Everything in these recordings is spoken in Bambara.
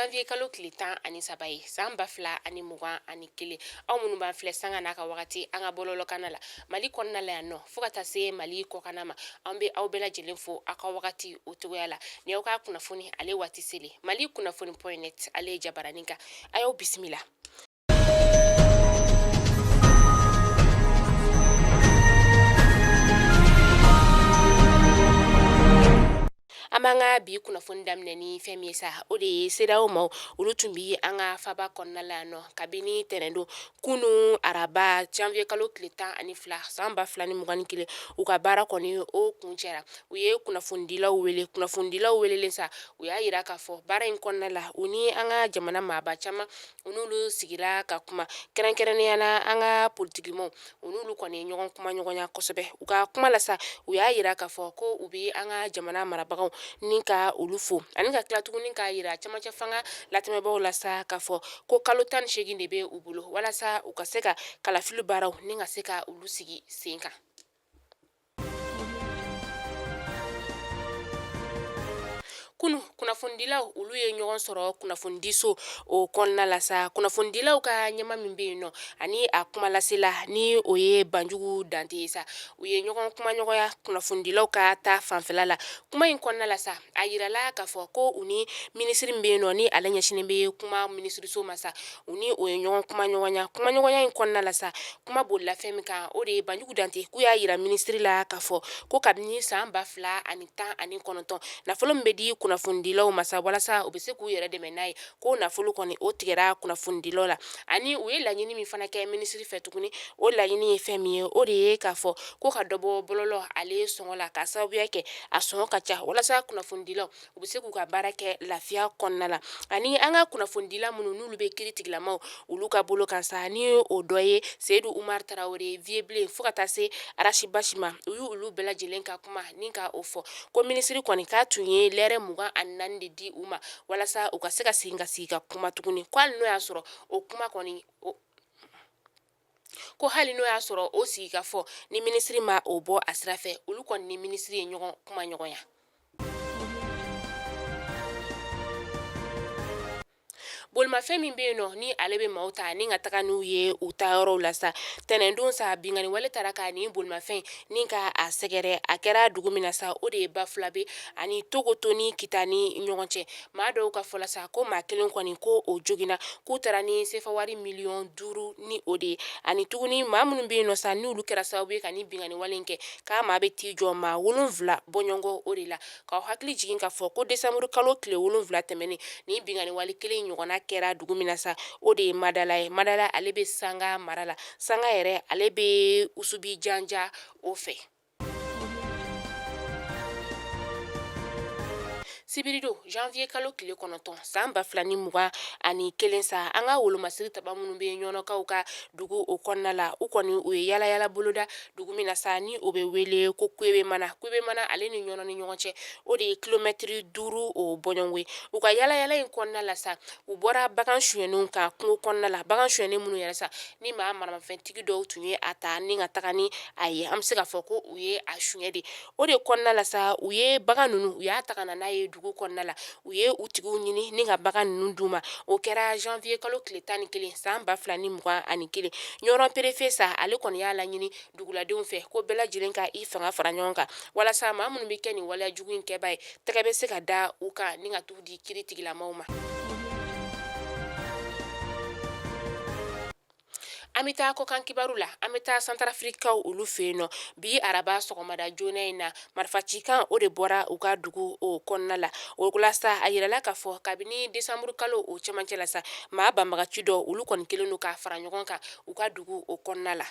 janvier kalo tile 13 ye san 2021 aw minnu b'an filɛ sanga n'a ka wagati an ka bɔlɔlɔ kana la mali kɔnɔna la yan nɔ fo ka taa se mali kɔkana ma an bɛ aw bɛɛ lajɛlen fo aw ka wagati o cogoya la ni aw ka kunnafoni ale waati seli mali kunnafoni.net ale ye jabaranin kan a y'aw bisimila. An b'an ka bi kunnafoni daminɛ ni fɛn min ye sa o de ye CEDEAO ma olu tun bi an ka faba kɔnɔna la yan nɔ kabini tɛnɛndon kunu araba janvier kalo tile 12 san 2021 u ka baara kɔni o kuncɛra u ye kunnafonidilaw welelen sa u y'a yira k'a fɔ baara in kɔnɔna la u ni an ka jamana maaba caman u n'olu sigira ka kuma kɛrɛnkɛrɛnnenya la an ka politikimɔgɔw u n'olu kɔni ɲɔgɔn kuma ɲɔgɔnya kosɛbɛ u ka kuma la sa u y'a yira k'a fɔ ko u bi an ka jamana marabagaw ni ka olu fo ani ka tila tuguni k'a yira camancɛ fanga latɛmɛbagaw la sa k'a fɔ ko kalo 18 de bɛ u bolo walasa u ka se ka kalafili baaraw ni ka se ka olu sigi sen kan. Kunu kunnafonidilaw olu ye ɲɔgɔn sɔrɔ kunnafonidiso o kɔnɔna la sa kunnafonidilaw ka ɲɛma min bɛ yen nɔ ani a kumalasela ni o ye Banjugu Dante ye sa u ye ɲɔgɔn kuma ɲɔgɔnya kunnafonidilaw ka ta fanfɛla la kuma in kɔnɔna la sa a yirala k'a fɔ ko u ni minisiri min bɛ yen nɔ ni ale ɲɛsinnen bɛ kuma minisiriso ma sa u ni o ye ɲɔgɔn kuma ɲɔgɔnya in kɔnɔna la sa kuma bolila fɛn min kan o de ye Banjugu Dante k'u y'a yira minisiri la k'a fɔ ko kabini san 2019 nafolo min bɛ di kunnafonidilaw ma sa walasa u bɛ se k'u yɛrɛ dɛmɛ n'a ye ko nafolo kɔni o tigɛra kunnafonidilaw la ani u ye laɲini min fana kɛ minisiri fɛ tuguni o laɲini ye fɛn min ye o de ye k'a fɔ ko ka dɔbɔ bɔlɔlɔ ale sɔngɔ la ka sababuya kɛ a sɔngɔ ka ca walasa kunnafonidilaw u bɛ se k'u ka baara kɛ lafiya kɔnɔna la ani an ka kunnafonidila minnu n'olu bɛ kiiritigilamaw olu ka bolo kan sa ni o dɔ ye Seyidu Umar Tarawele Vieux fo ka taa se Arasi Basi ma u y'olu bɛɛ lajɛlen ka kuma ni ka o fɔ ko minisiri kɔni k'a tun ye lɛrɛ 24 de di u ma walasa u ka se ka segin ka sigi ka kuma tuguni ko hali n'o y'a sɔrɔ o kuma kɔni ko hali n'o y'a sɔrɔ o sigi ka fɔ ni minisiri ma o bɔ a sira fɛ olu kɔni ni minisiri ye ɲɔgɔn kuma ɲɔgɔnya. Bolimafɛn min bɛ yen nɔ ni ale bɛ maaw ta ni ka taga n'u ye u ta yɔrɔw la sa tɛnɛndon sa bingani wale taara k'a ni bolimafɛn ni ka a sɛgɛrɛ a kɛra dugu min na sa o de ye Bafulabe ani Togoto ni Kita ni ɲɔgɔn cɛ maa dɔw ka fɔ la sa ko maa kelen kɔni ko o joginna k'u taara ni sefawari 5,000,000 ni o de ye ani tuguni maa minnu bɛ yen nɔ sa ni olu kɛra sababu ye ka ni bingani wale in kɛ k'a maa bɛ t'i jɔ maa 7 bɔɲɔgɔn o de la k'aw hakili jigin k'a fɔ ko desanburu kalo tile 7 tɛmɛnen ni bingani wale kelen ɲɔgɔnna kɛra dugu min na sa o de ye Madala ye Madala ale bɛ Sanga mara la Sanga yɛrɛ ale bɛ Usubi Janja o fɛ. Sibirido janvier kalo tile 9 san 2021 sa an ka wolomasiri taba minnu bɛ ɲɔnɔkaw ka dugu o kɔnɔna la u kɔni u ye yalayala boloda dugu min na sa ni o bɛ wele ko Kwebemana ale ni ɲɔnɔ ni ɲɔgɔn cɛ o de ye kilomɛtiri 5 o bɔɲɔgɔn ye u ka yalayala in kɔnɔna la sa u bɔra bagan suyɛnenw kan kungo kɔnɔna la bagan suyɛnen minnu yɛrɛ sa ni maa maramafɛntigi dɔw tun ye a ta ni ka taga ni a ye an bɛ se k'a fɔ ko u ye a suyɛn de o de kɔnɔna la sa u ye bagan ninnu u y'a ta ka na n'a ye dugu kɔnɔna la u ye u tigiw ɲini ni ka bagan ninnu d'u ma o kɛra janvier kalo tile 11 san 2021 ɲɔrɔ perefe sa ale kɔni y'a laɲini duguladenw fɛ ko bɛɛ lajɛlen ka i fanga fara ɲɔgɔn kan walasa maa minnu bɛ kɛ nin waleya jugu in kɛba ye tɛgɛ bɛ se ka da u kan ni ka t'u di kiiritigilamaw ma. An bɛ taa kɔkan kibaru la an bɛ taa Santarafirikaw olu fɛ yen nɔ bi araba sɔgɔmada joona in na marifacikan o de bɔra u ka dugu o kɔnɔna la o la sa a yirala k'a fɔ kabini desanburu kalo o cɛmancɛ la sa maa banbagaci dɔ olu kɔni kelen don k'a fara ɲɔgɔn kan u ka dugu o kɔnɔna la.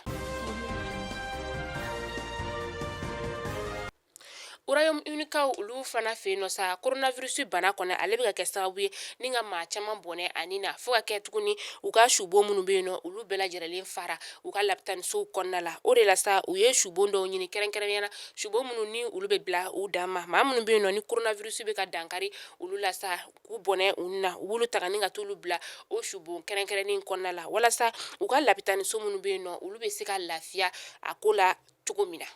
Royaume-Unikaw olu fana fɛ yen nɔ sa coronavirus bana kɔni ale bɛ ka kɛ sababu ye ni ka maa caman bɔnɛ ani na fo ka kɛ tuguni u ka subo minnu bɛ yen nɔ olu bɛɛ lajɛlen fara u ka lapitanisow kɔnɔna la o de la sa u ye subo dɔw ɲini kɛrɛnkɛrɛnnenya subo minnu ni olu bɛ bila u dan ma maa minnu bɛ yen nɔ ni coronavirus bɛ ka dankari olu la sa k'u bɔnɛ u na u b'olu ta ni ka t'olu bila o subo kɛrɛnkɛrɛnnen kɔnɔna la walasa u ka lapitaniso minnu bɛ yen nɔ olu bɛ se ka lafiya a ko la cogo min na.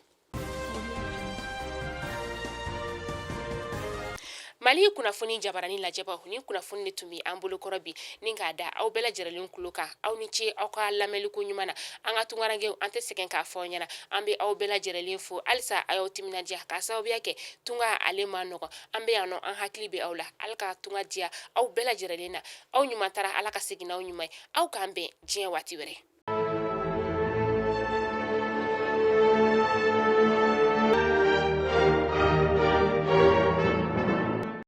Mali kunnafoni jabarani lajɛbaw ni kunnafoni de tun bɛ an bolokɔrɔ bi ni k'a da aw bɛɛ lajɛlenlen kulo kan aw ni ce aw ka lamɛnliko ɲuman na an ka tunkarankew an tɛ sɛgɛn k'a fɔ ɲɛna an bɛ aw bɛɛ lajɛlenlen fo halisa a y'aw timinadiya k'a sababuya kɛ tunga ale ma nɔgɔn an bɛ yan nɔ an hakili bɛ aw la ala ka tunga diya aw bɛɛ lajɛlenlen na aw ɲuman taara ala ka segin n'aw ɲuman ye aw k'an bɛn diɲɛ waati wɛrɛ